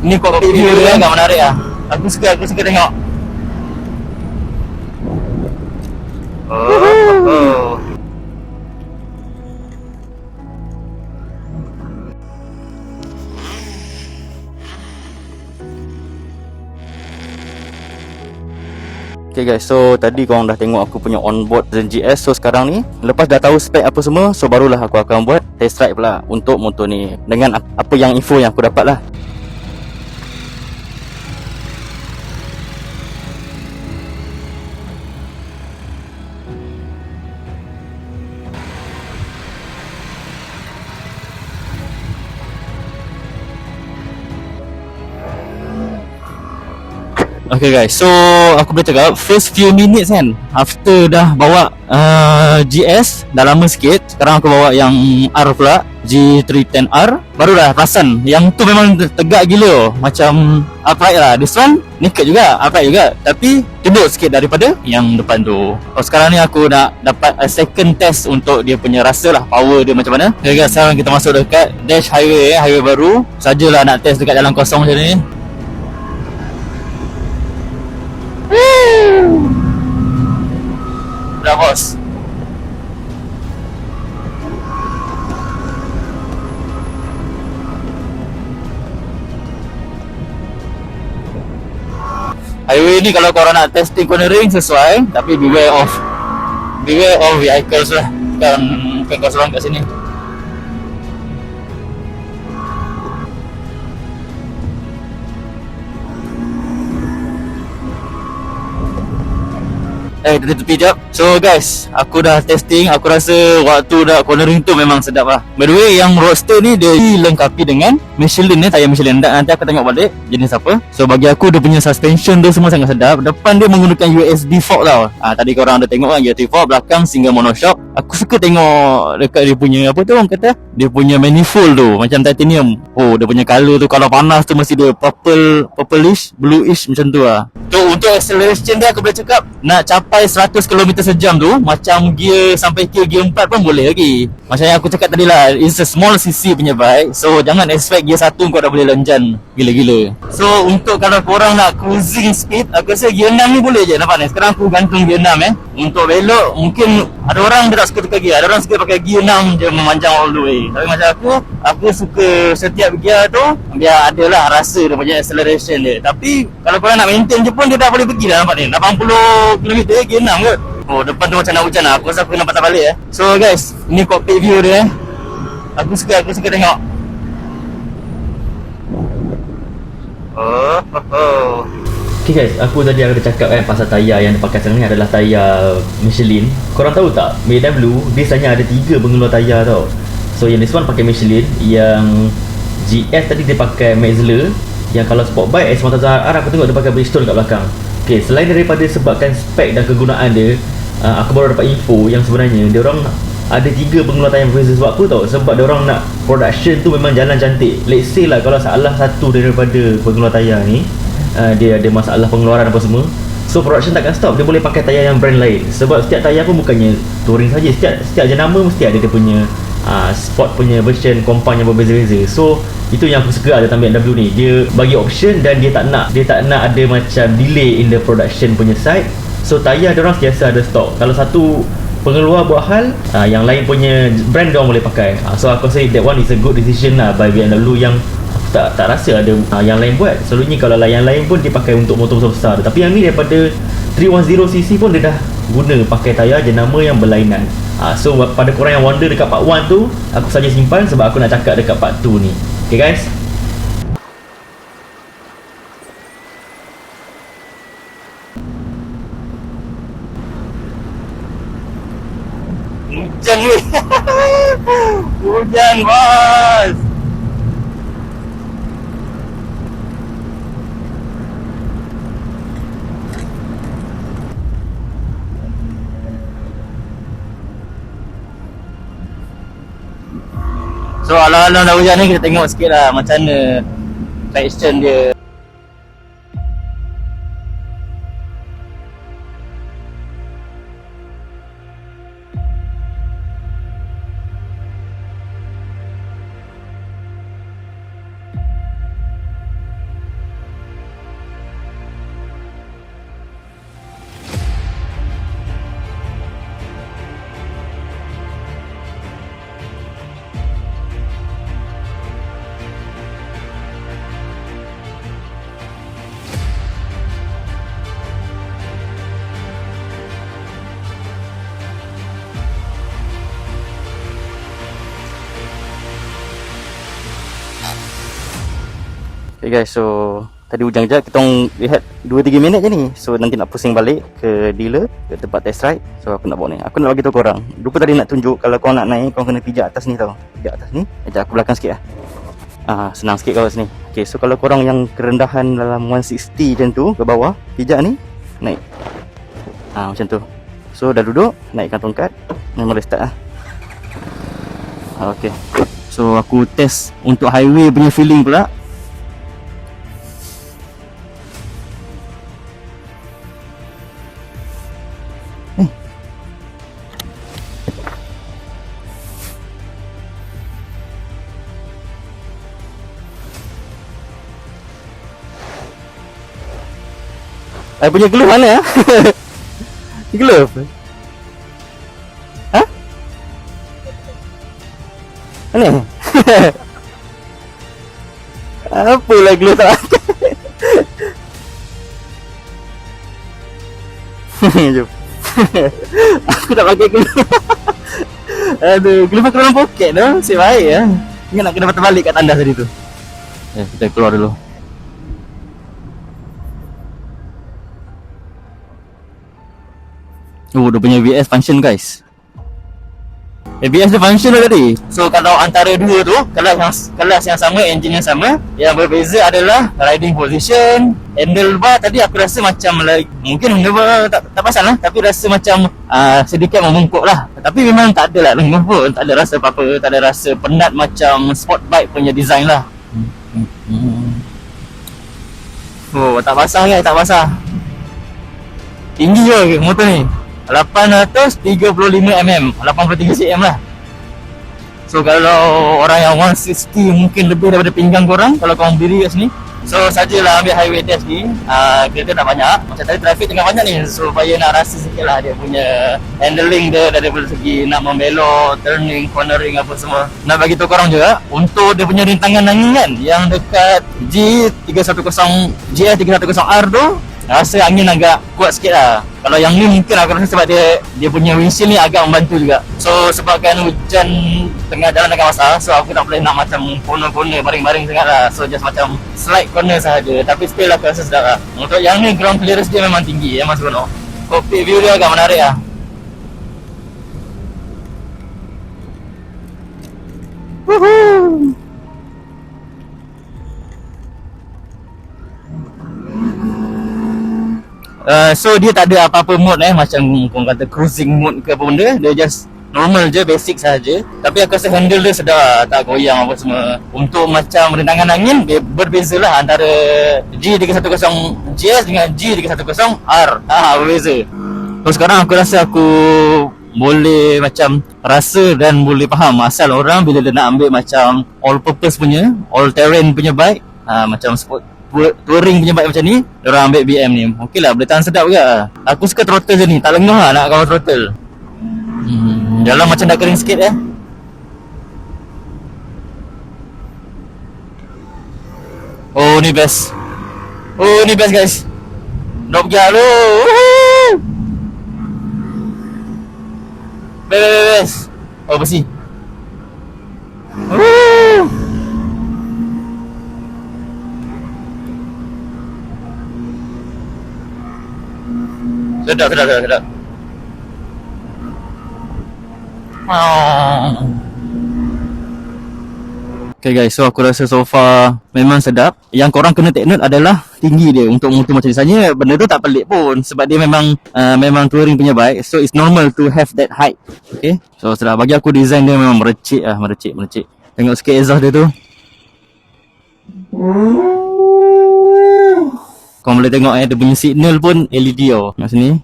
Ni cockpit view dia agak menarik lah. Aku suka tengok. Oh. Okay guys, so tadi korang dah tengok aku punya onboard Zen GS. So sekarang ni, lepas dah tahu spek apa semua, so barulah aku akan buat test ride pula untuk motor ni dengan apa yang info yang aku dapat lah. Okay guys, so aku boleh cakap first few minutes kan, after dah bawa GS dah lama sikit, sekarang aku bawa yang R pula, G310R, baru dah perasan yang tu memang tegak gila, macam upright lah. This one naked juga, upright juga, tapi tunduk sikit daripada yang depan tu. Oh, sekarang ni aku nak dapat a second test untuk dia punya rasa lah, power dia macam mana. Okay guys, sekarang kita masuk dekat dash highway, highway baru. Sajalah nak test dekat jalan kosong macam ni. Dah bos. Highway ni kalau korang nak testing cornering sesuai, tapi beware of vehicles lah. Bukan kau seorang kat sini. Tepi jap. So guys, aku dah testing. Aku rasa waktu dah cornering tu memang sedap lah. By the way, yang Roadster ni dia dilengkapi dengan Michelin ni, tayar Michelin. Nanti aku tengok balik jenis apa. So bagi aku dia punya suspension tu semua sangat sedap. Depan dia menggunakan USB fork tau. Tadi korang ada tengok kan USB fork, belakang single monoshock. Aku suka tengok dekat dia punya apa tu orang kata, dia punya manifold tu macam titanium. Oh, dia punya color tu kalau panas tu mesti dia purplish, bluish macam tu lah. So untuk acceleration dia aku boleh cakap nak capai 100 km sejam tu macam gear sampai gear 4 pun boleh lagi. Macam yang aku cakap tadi lah, it's a small cc punya bike. So jangan expect gear 1 kau dah boleh lenjan gila-gila. So untuk kalau korang nak cruising speed, aku rasa gear 6 ni boleh je, nampak ni. Sekarang aku gantung gear 6 Untuk belok mungkin ada orang dia tak suka tukar gear, ada orang suka pakai gear 6 je memanjang all the way. Tapi macam aku suka setiap gear tu biar ada lah rasa dia punya acceleration dia. Tapi kalau korang nak maintain je pun dia dah boleh pergi dah, nampak ni 80 km gear 6 kot. Oh, depan tu macam nak hujan lah. Aku rasa aku kena patah balik So guys, ni cockpit view dia Aku suka tengok. Okay guys, aku tadi ada cakap kan pasal tayar yang dipakai sekarang ni adalah tayar Michelin. Korang tahu tak, BMW biasanya ada 3 pengeluar tayar tau. So yang this one pakai Michelin, yang GS tadi dia pakai Mexler, yang kalau sport bike S1000R aku tengok dia pakai Bridgestone kat belakang. Okay, selain daripada sebabkan spek dan kegunaan dia, aku baru dapat info yang sebenarnya dia orang ada 3 pengeluar tayar yang berbeza. Sebab apa tau? Sebab dia orang nak production tu memang jalan cantik. Let's say lah kalau salah satu daripada pengeluar tayar ni, dia ada masalah pengeluaran apa semua, so production takkan stop. Dia boleh pakai tayar yang brand lain. Sebab setiap tayar pun bukannya touring saja, setiap jenama mesti ada dia punya sport punya version kompan yang berbeza-beza. So itu yang aku suka ada dalam BMW ni. Dia bagi option dan dia tak nak ada macam delay in the production punya side. So tayar dia orang sentiasa ada stok. Kalau satu pengeluar buat hal, yang lain punya brand dia orang boleh pakai. So aku rasa that one is a good decision lah by BMW yang tak rasa ada yang lain buat. Selalunya kalau yang lain pun dia pakai untuk motor besar-besar, tapi yang ni daripada 310cc pun dia dah guna pakai tayar jenama yang berlainan. So pada korang yang wonder dekat part 1 tu, aku saja simpan sebab aku nak cakap dekat part 2 ni. Okay guys, hujan ni. Hujan bos. So alang-alang dah hujan ni, kita tengok sikit lah macam mana traction dia. Okay guys, so tadi hujan kejap, kita orang lihat 2-3 minit je ni. So nanti nak pusing balik ke dealer, ke tempat test ride. So aku nak bawa ni, aku nak bagi tahu korang. Lupa tadi nak tunjuk, kalau korang nak naik, korang kena pijak atas ni tau. Pijak atas ni. Sekejap aku belakang sikit lah. Senang sikit kat sini. Okay, so kalau korang yang kerendahan dalam 160 macam tu, ke bawah, pijak ni, naik. Macam tu. So dah duduk, naikkan tongkat, memang boleh start lah. Okay, so aku test untuk highway punya feeling pula. I punya glove mana? Glove? Hah? Mana? Apalah glove tak pakai. Jom. Aku tak pakai glove. Aduh, glove aku dalam poket tu. Nasib baik ya. Ingat nak kena patah balik kat tandas tadi tu. Kita keluar dulu. Dia punya ABS function guys. ABS dia function lah tadi. So kalau antara dua tu, kelas yang sama, engine yang sama, yang berbeza adalah riding position, handlebar. Tadi aku rasa macam mungkin handlebar tak pasal lah, tapi rasa macam sedikit membungkuk lah. Tapi memang tak ada lah lengah pun, tak ada rasa apa-apa, tak ada rasa penat macam sport bike punya design lah. Oh, tak basah guys, tak basah. Tinggi je motor ni, 835mm, 83 cm lah. So kalau orang yang 160 mungkin lebih daripada pinggang korang kalau korang berdiri kat sini. So sajalah ambil highway test ni, kereta tak banyak. Macam tadi trafik tengah banyak ni, so supaya nak rasa sikit lah dia punya handling dia dari segi nak membelok, turning, cornering apa semua. Nak bagi tahu korang juga, untuk dia punya rintangan angin kan, yang dekat GS310R tu, rasa angin agak kuat sikit lah. Kalau yang ni mungkin aku rasa sebab dia punya windshield ni agak membantu juga. So sebabkan hujan tengah jalan agak basah, so aku tak boleh nak macam corner-corner baring-baring sangat lah. So just macam slide corner sahaja. Tapi still aku rasa sedap lah. Untuk yang ni ground clearance dia memang tinggi, memang seronok. Cockpit view dia agak menarik lah. Woohoo! So dia tak ada apa-apa mode macam korang kata cruising mode ke apa benda. Dia just normal je, basic sahaja. Tapi aku rasa handle dia sedap, tak goyang apa semua. Untuk macam rintangan angin berbeza lah antara G310GS dengan G310R. Berbeza. So sekarang aku rasa aku boleh macam rasa dan boleh faham asal orang bila dia nak ambil macam all purpose punya, all terrain punya bike, macam sport touring punya bike macam ni, diorang ambil BM ni. Okey lah, boleh tahan sedap juga. Aku suka throttle je ni, tak lengah lah nak kawal throttle. Jalan macam dah kering sikit Oh ni best. Oh ni best guys. Drop gear lu. Best. Oh bersih. Sedap. Okay guys, so aku rasa so far memang sedap. Yang korang kena take note adalah tinggi dia. Untuk motor macam ni sebenarnya benda tu tak pelik pun, sebab dia memang touring punya bike. So it's normal to have that height. Okay, so sedap. Bagi aku design dia memang merecik. Tengok sikit exhaust dia tu. Korang boleh tengok dia punya signal pun LED tau. Kat sini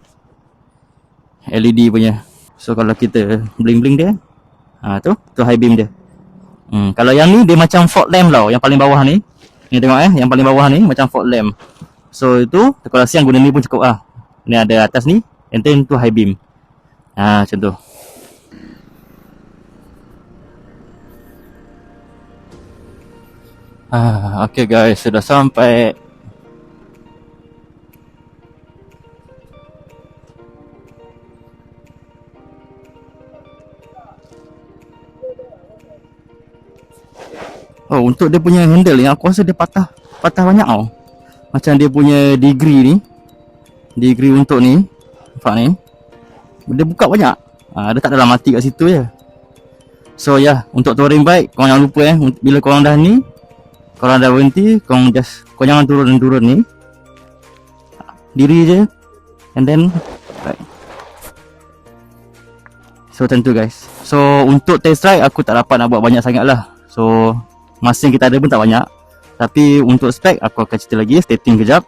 LED punya. So kalau kita bling-bling dia, tu high beam dia. Kalau yang ni dia macam fog lamp tau, yang paling bawah ni. Ni tengok yang paling bawah ni macam fog lamp. So itu kalau siang guna ni pun cukup lah. Ni ada atas ni, and then tu high beam. Macam tu. Okay guys, sudah sampai. Oh, untuk dia punya handle yang aku rasa dia patah patah banyak tau. Macam dia punya degree ni, degree untuk ni, nampak ni, dia buka banyak. Dia tak adalah mati kat situ je. So untuk touring bike, korang jangan lupa bila korang dah ni, korang dah berhenti, korang jangan turun ni, diri je, and then right. So macam tu guys. So untuk test ride aku tak dapat nak buat banyak sangat lah. So masa yang kita ada pun tak banyak. Tapi untuk spek aku akan cerita lagi. Stay tune kejap.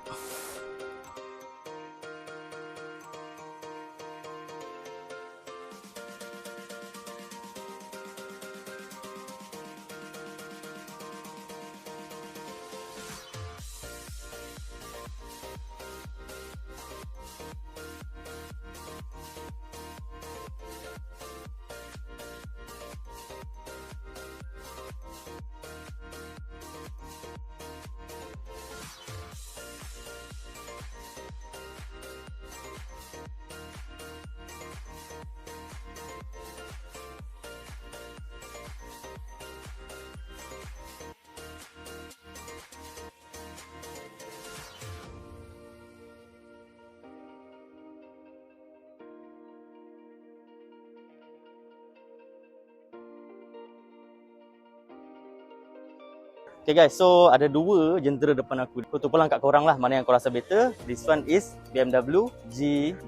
Okay guys, so ada dua jentera depan aku. Aku tumpang kat korang lah mana yang kau rasa better. This one is BMW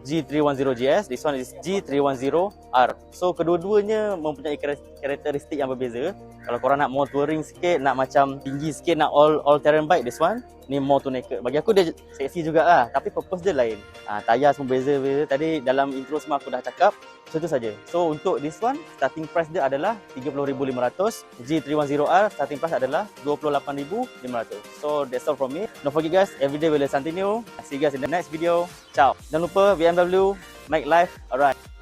G310GS. This one is G310R. So kedua-duanya mempunyai karakteristik yang berbeza. Kalau korang nak more touring sikit, nak macam tinggi sikit, nak all terrain bike, this one ni more to naked. Bagi aku dia seksi jugalah, tapi purpose dia lain. Tayar semua beza-beza. Tadi dalam intro semua aku dah cakap. So itu saja. So untuk this one, starting price dia adalah 30,500. G310R starting price adalah 28,500. So that's all from me. Don't forget guys, everyday we learn something new. See you guys in the next video. Ciao. Jangan lupa BMW make life alright.